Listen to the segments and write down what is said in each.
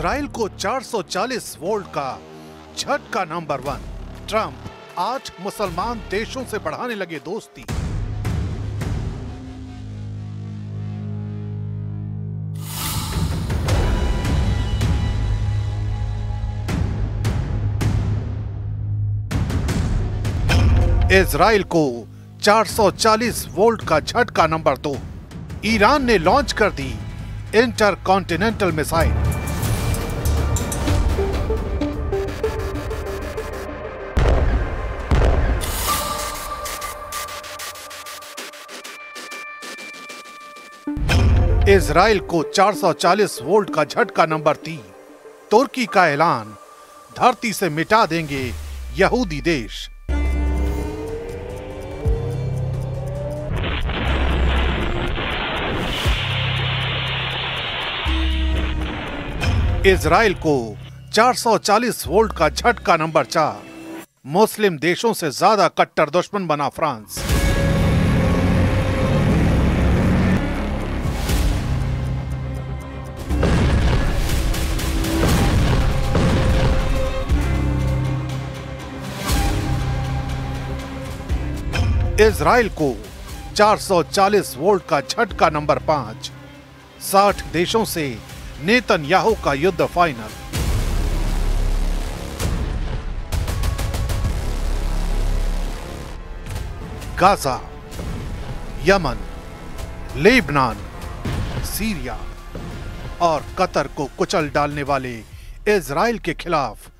Israel को 440 volt का झटका नंबर 1। ट्रंप 8 मुसलमान देशों से बढ़ाने लगे दोस्ती। इजराइल को 440 वोल्ट का झटका नंबर 2। ईरान ने लॉन्च कर दी इंटरकॉन्टिनेंटल मिसाइल। इजराइल को 440 वोल्ट का झटका नंबर 3। तुर्की का ऐलान, धरती से मिटा देंगे यहूदी देश। इजराइल को 440 वोल्ट का झटका नंबर 4। मुस्लिम देशों से ज्यादा कट्टर दुश्मन बना फ्रांस। इजराइल को 440 वोल्ट का झटका नंबर 5। 60 देशों से नेतन्याहू का युद्ध final. Gaza, Yemen, Lebanon, Syria और कतर को कुचल डालने वाले इजराइल के खिलाफ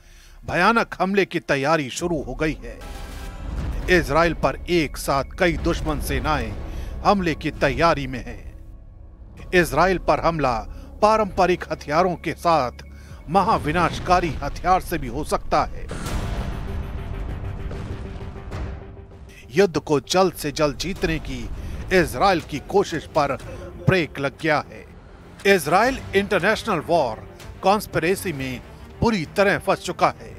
भयानक हमले की तैयारी शुरू हो गई है। इजराइल पर एक साथ कई दुश्मन सेनाएं हमले की तैयारी में हैं। इजराइल पर हमला पारंपरिक हथियारों के साथ महाविनाशकारी हथियार से भी हो सकता है। युद्ध को जल्द से जल्द जीतने की इजराइल की कोशिश पर ब्रेक लग गया है। इजराइल इंटरनेशनल वॉर कॉन्स्पिरेसी में बुरी तरह फंस चुका है।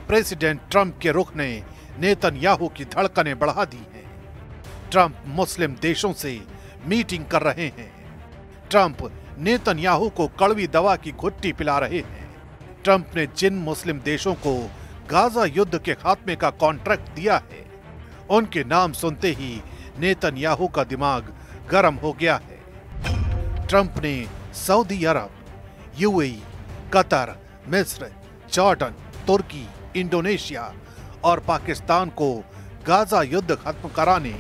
प्रेसिडेंट ट्रंप के रुख ने नेतन्याहू की धड़कनें बढ़ा दी हैं। ट्रंप मुस्लिम देशों से मीटिंग कर रहे हैं। ट्रंप नेतन्याहू को कड़वी दवा की घुट्टी पिला रहे हैं। ट्रंप ने जिन मुस्लिम देशों को गाजा युद्ध के खात्मे का कॉन्ट्रैक्ट दिया है, उनके नाम सुनते ही नेतन्याहू का दिमाग गर्म हो गया है। ट्रंप ने सऊदी अरब, यूएई, कतर, मिस्र, जॉर्डन, तुर्की, इंडोनेशिया और पाकिस्तान को गाजा युद्ध खत्म कराने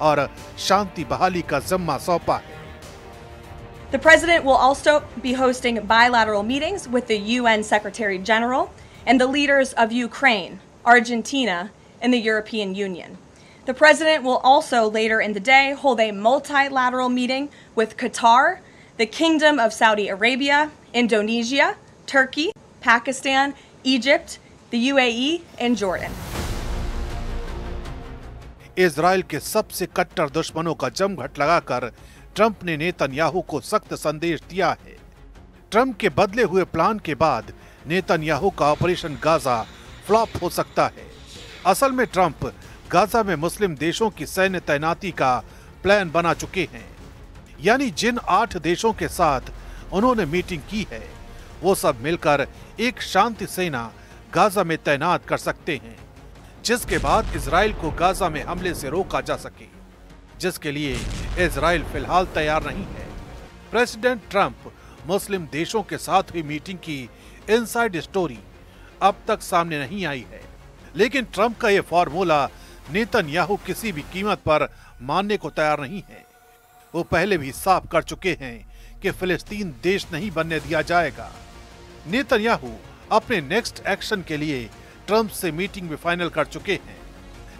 और शांति बहाली का जिम्मा सौंपा है। The president will also be hosting bilateral meetings with the UN Secretary General and the leaders of Ukraine, Argentina, and the European Union. The president will also later in the day hold a multilateral meeting with Qatar, the Kingdom of Saudi Arabia, Indonesia, Turkey, Pakistan, Egypt, the UAE, and Jordan. Israel के सबसे कट्टर दुश्मनों का जमघट लगाकर Trump ने Netanyahu को सख्त संदेश दिया है। ट्रंप के बदले हुए प्लान के बाद नेतन्याहू का ऑपरेशन गाजा फ्लॉप हो सकता है। असल में ट्रंप गाजा में मुस्लिम देशों की सैन्य तैनाती का प्लान बना चुके हैं। यानी जिन 8 देशों के साथ उन्होंने मीटिंग की है, वो सब मिलकर एक शांति सेना गाजा में तैनात कर सकते हैं, जिसके बाद इजराइल को गाजा में हमले से रोका जा सके, जिसके लिए इजराइल फिलहाल तैयार नहीं है। प्रेसिडेंट ट्रंप मुस्लिम देशों के साथ हुई मीटिंग की इनसाइड स्टोरी अब तक सामने नहीं आई है, लेकिन ट्रंप का यह फॉर्मूला नेतन्याहू किसी भी कीमत पर मानने को तैयार नहीं है। वो पहले भी साफ कर चुके हैं कि फिलिस्तीन देश नहीं बनने दिया जाएगा। नेतन्याहू अपने नेक्स्ट एक्शन के लिए ट्रंप से मीटिंग भी फाइनल कर चुके हैं,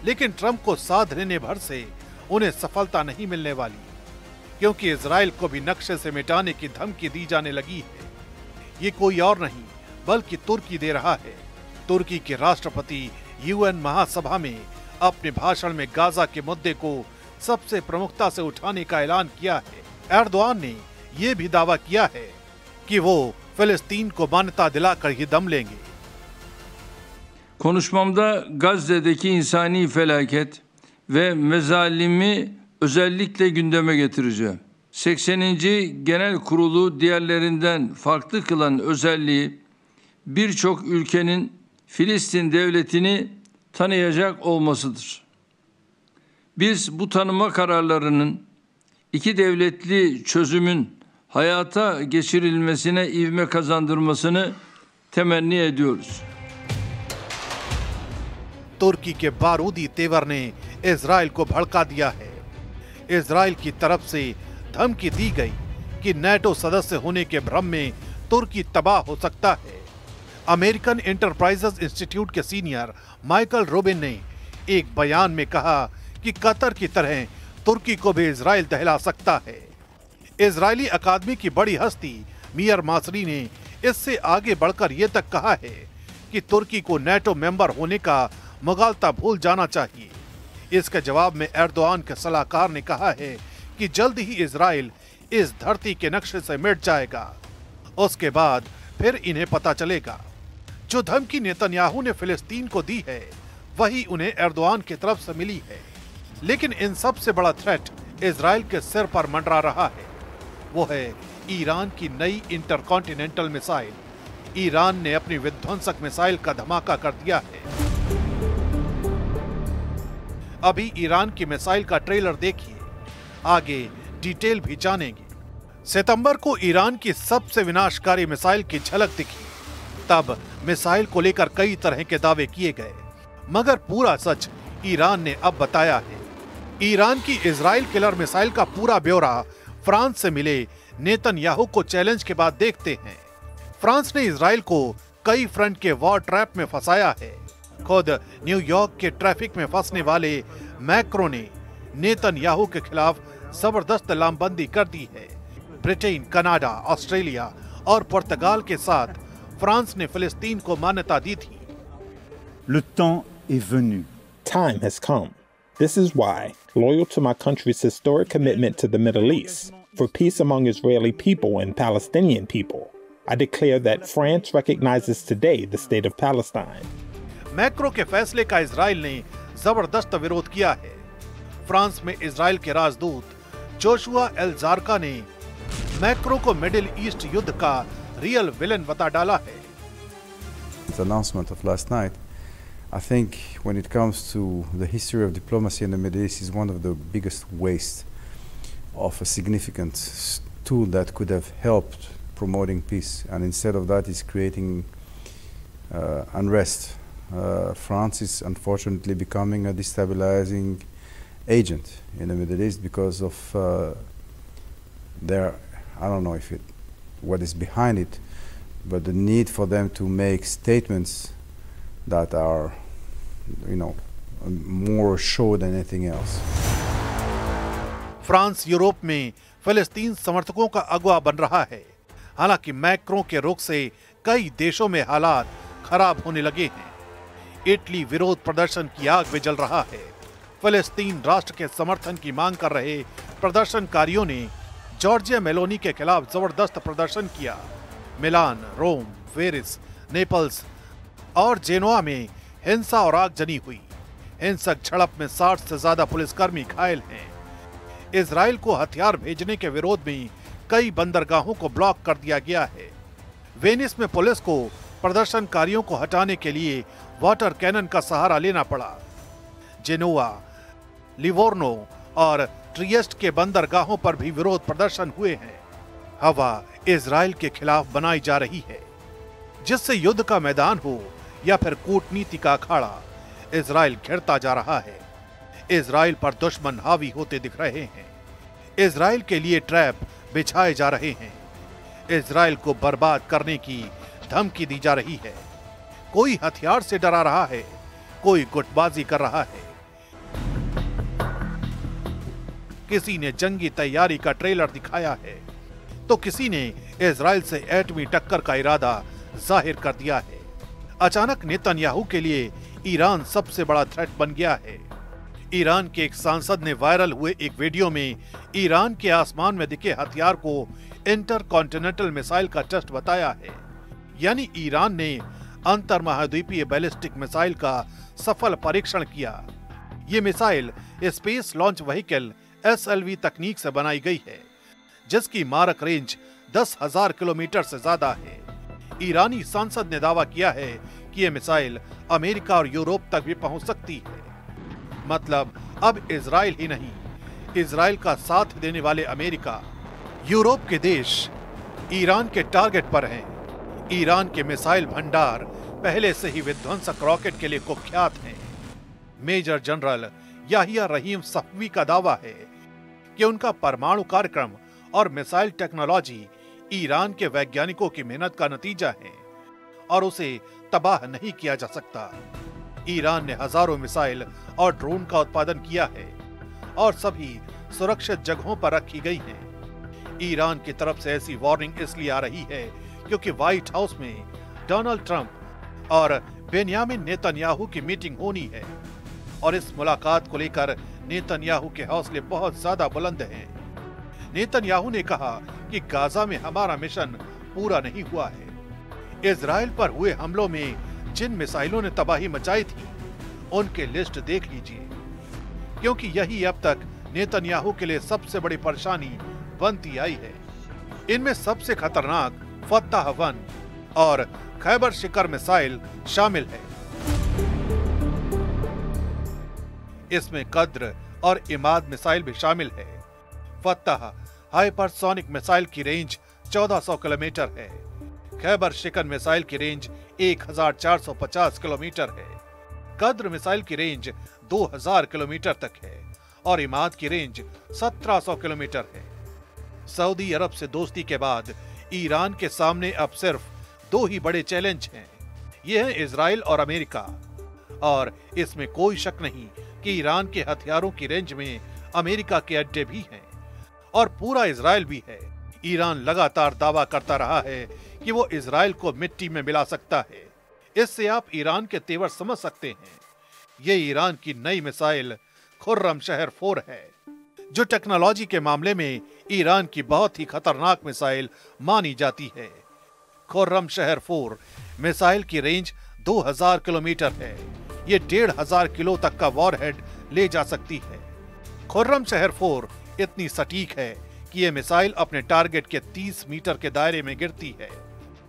लेकिन ट्रंप को साथ लेने भर से उन्हें सफलता नहीं मिलने वाली, क्योंकि इजराइल को भी नक्शे से मिटाने की धमकी दी जाने लगी है। ये कोई और नहीं बल्कि तुर्की दे रहा है। तुर्की के राष्ट्रपति यूएन महासभा में अपने भाषण में गाजा के मुद्दे को सबसे प्रमुखता से उठाने का ऐलान किया है। एर्दोआन ने यह भी दावा किया है कि वो फिलिस्तीन को मान्यता दिलाकर ही दम लेंगे। Konuşmamda Gazze'deki insani felaket ve mezalimi özellikle gündeme getireceğim. 80. Genel Kurulu diğerlerinden farklı kılan özelliği birçok ülkenin Filistin devletini tanıyacak olmasıdır. Biz bu tanıma kararlarının iki devletli çözümün hayata geçirilmesine ivme kazandırmasını temenni ediyoruz. तुर्की के बारूदी तेवर ने Israel को भड़का दिया है। Israel की तरफ से धमकी दी गई कि नेटो सदस्य होने के भ्रम में तुर्की तबाह हो सकता है। अमेरिकन एंटरप्राइजेज इंस्टीट्यूट के सीनियर माइकल रोबिन ने एक बयान में कहा कि कतर की तरह तुर्की को भी इजराइल दहला सकता है। इजरायली अकादमी की बड़ी हस्ती मियर मासरी ने इससे आगे बढ़कर यह तक कहा है कि तुर्की को नेटो मेंबर होने का मुगालता भूल जाना चाहिए। इसके जवाब में एर्दोआन के सलाहकार ने कहा है कि जल्द ही इजराइल इस धरती के नक्शे से मिट जाएगा, उसके बाद फिर इन्हें पता चलेगा। जो धमकी नेतन्याहू ने फिलिस्तीन को दी है वही उन्हें एर्दोआन की तरफ से मिली है। लेकिन इन सब से बड़ा थ्रेट इजराइल के सिर पर मंडरा रहा है, वो है ईरान की नई इंटरकॉन्टिनेंटल मिसाइल। ईरान ने अपनी विध्वंसक मिसाइल का धमाका कर दिया है। अभी ईरान की मिसाइल का ट्रेलर देखिए, आगे डिटेल भी जानेंगे। सितंबर को ईरान की सबसे विनाशकारी मिसाइल की झलक दिखी। तब मिसाइल को लेकर कई तरह के दावे किए गए, मगर पूरा सच ईरान ने अब बताया है। ईरान की इजराइल किलर मिसाइल का पूरा ब्यौरा फ्रांस से मिले नेतन्याहू को चैलेंज के बाद देखते हैं। फ्रांस ने इजराइल को कई फ्रंट के वॉर ट्रैप में फंसाया है। खुद न्यूयॉर्क के ट्रैफिक में फंसने वाले मैक्रो ने नेतन्याहू के खिलाफ जबरदस्त लामबंदी कर दी है। ब्रिटेन, कनाडा, ऑस्ट्रेलिया और पुर्तगाल के साथ फ्रांस ने फिलिस्तीन को मान्यता दी थी। Le temps est venu. Time has come. This is why, loyal to my country's historic commitment to the Middle East, for peace among Israeli people and Palestinian people, I declare that France recognizes today the state of Palestine. Macro के फैसले का Israel ने जबरदस्त विरोध किया है। France में Israel के राजदूत जोशुआ एल जारका ने मैक्रो को मिडिल ईस्ट युद्ध का रियल विलेन बता डाला है। The announcement of last night, I think when it comes to the history of diplomacy in the Middle East, is one of the biggest waste of a significant tool that could have helped promoting peace, and instead of that is creating unrest. France is unfortunately becoming a destabilizing agent in the Middle East because of their, I don't know what is behind it, but the need for them to make statements that are, more show than anything else. France Europe में फिलिस्तीन समर्थकों का अगुवा बन रहा है। हालांकि Macron के रुख से कई देशों में हालात खराब होने लगे हैं। इटली विरोध प्रदर्शन की आग में जल रहा है। फिलिस्तीन राष्ट्र के समर्थन की मांग कर रहे प्रदर्शनकारियों ने जॉर्जिया मेलोनी के खिलाफ जबरदस्त प्रदर्शन किया। मिलान, रोम, वेरिस, नेपल्स और जेनोआ में हिंसा और आगजनी हुई। हिंसक झड़प में 60 से ज्यादा पुलिसकर्मी घायल हैं। इजराइल को हथियार भेजने के विरोध में कई बंदरगाहों को ब्लॉक कर दिया गया है। वेनिस में पुलिस को प्रदर्शनकारियों को हटाने के लिए वाटर कैनन का सहारा लेना पड़ा। जेनोआ, लिवोर्नो और ट्रिएस्ट के बंदरगाहों पर भी विरोध प्रदर्शन हुए हैं। हवा इजराइल के खिलाफ बनाई जा रही है। जिससे युद्ध का मैदान हो या फिर कूटनीति का अखाड़ा, इजराइल घिरता जा रहा है। इजराइल पर दुश्मन हावी होते दिख रहे हैं। इजराइल के लिए ट्रैप बिछाए जा रहे हैं। इजराइल को बर्बाद करने की धमकी दी जा रही है। कोई हथियार से डरा रहा है, कोई गुटबाजी कर रहा है। किसी ने जंगी तैयारी का ट्रेलर दिखाया है, तो किसी ने इजराइल से एटमी टक्कर का इरादा जाहिर कर दिया है। अचानक नेतन्याहू के लिए ईरान सबसे बड़ा थ्रेट बन गया है। ईरान के एक सांसद ने वायरल हुए एक वीडियो में ईरान के आसमान में दिखे हथियार को इंटरकॉन्टिनेंटल मिसाइल का टेस्ट बताया है। यानी ईरान ने अंतर महाद्वीपीय बैलिस्टिक मिसाइल का सफल परीक्षण किया। ये missile space launch vehicle SLV तकनीक से बनाई गई है, जिसकी मारक रेंज 10,000 किलोमीटर से ज्यादा है। ईरानी सांसद ने दावा किया है कि यह मिसाइल अमेरिका और यूरोप तक भी पहुंच सकती है। मतलब अब इजराइल ही नहीं, इजराइल का साथ देने वाले अमेरिका, यूरोप के देश ईरान के टारगेट पर हैं। ईरान के मिसाइल भंडार पहले से ही विध्वंसक रॉकेट के लिए कुख्यात हैं। मेजर जनरल याहिया रहीम सफवी का दावा है कि उनका परमाणु कार्यक्रम और मिसाइल टेक्नोलॉजी ईरान के वैज्ञानिकों की मेहनत का नतीजा है और उसे तबाह नहीं किया जा सकता। ईरान ने हजारों मिसाइल और ड्रोन का उत्पादन किया है और सभी सुरक्षित जगहों पर रखी गई हैं। ईरान की तरफ से ऐसी वार्निंग इसलिए आ रही है क्योंकि व्हाइट हाउस में डोनाल्ड ट्रंप और बेन्यामिन नेतन्याहू की मीटिंग होनी है और इस मुलाकात को लेकर नेतन्याहू के हौसले बहुत ज्यादा बुलंद हैं। नेतन्याहू ने कहा कि गाजा में हमारा मिशन पूरा नहीं हुआ है। इजराइल पर हुए हमलों में जिन मिसाइलों ने तबाही मचाई थी उनकी लिस्ट देख लीजिए, क्योंकि यही अब तक नेतन्याहू के लिए सबसे बड़ी परेशानी बनती आई है। इनमें सबसे खतरनाक फत्ताह-1 और खैबर शिकर मिसाइल शामिल है। इसमें कद्र और इमाद मिसाइल भी शामिल है। फत्ताह हाइपरसोनिक मिसाइल की रेंज 1400 किलोमीटर है। खैबर शिकर मिसाइल की रेंज 1450 किलोमीटर है। कद्र मिसाइल की रेंज 2000 किलोमीटर तक है और इमाद की रेंज 1700 किलोमीटर है। सऊदी अरब से दोस्ती के बाद ईरान के सामने अब सिर्फ दो ही बड़े चैलेंज हैं। ये हैं इजराइल और अमेरिका, और इसमें कोई शक नहीं कि ईरान के हथियारों की रेंज में अमेरिका के अड्डे भी हैं और पूरा इजराइल भी है। ईरान लगातार दावा करता रहा है कि वो इजराइल को मिट्टी में मिला सकता है। इससे आप ईरान के तेवर समझ सकते हैं। ये ईरान की नई मिसाइल खुर्रमशहर 4 है, जो टेक्नोलॉजी के मामले में ईरान की बहुत ही खतरनाक मिसाइल मानी जाती है। खुर्रमशहर 4 मिसाइल की रेंज 2000 किलोमीटर है। ये 1500 किलो तक का वॉरहेड ले जा सकती है। खुर्रमशहर 4 इतनी सटीक है कि ये मिसाइल अपने टारगेट के 30 मीटर के दायरे में गिरती है।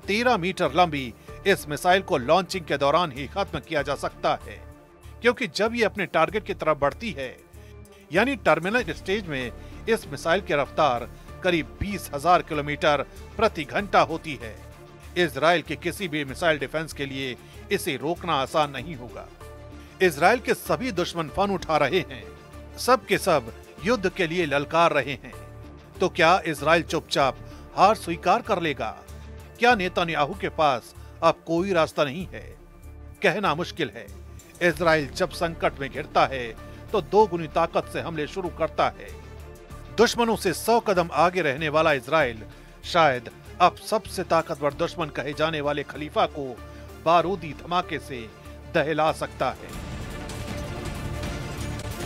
13 मीटर लंबी इस मिसाइल को लॉन्चिंग के दौरान ही खत्म किया जा सकता है, क्योंकि जब ये अपने टारगेट की तरफ बढ़ती है, यानी टर्मिनल स्टेज में, इस मिसाइल की रफ्तार करीब 20,000 किलोमीटर प्रति घंटा होती है। इजराइल के किसी भी मिसाइल डिफेंस के लिए इसे रोकना आसान नहीं होगा। इजराइल के सभी दुश्मन फन उठा रहे हैं, सब के सब युद्ध के लिए ललकार रहे हैं। तो क्या इजराइल चुपचाप हार स्वीकार कर लेगा? क्या नेतन्याहू के पास अब कोई रास्ता नहीं है? कहना मुश्किल है। इजराइल जब संकट में घिरता है तो दोगुनी ताकत से हमले शुरू करता है। दुश्मनों से 100 कदम आगे रहने वाला इजराइल शायद अब सबसे ताकतवर दुश्मन कहे जाने वाले खलीफा को बारूदी धमाके से दहला सकता है।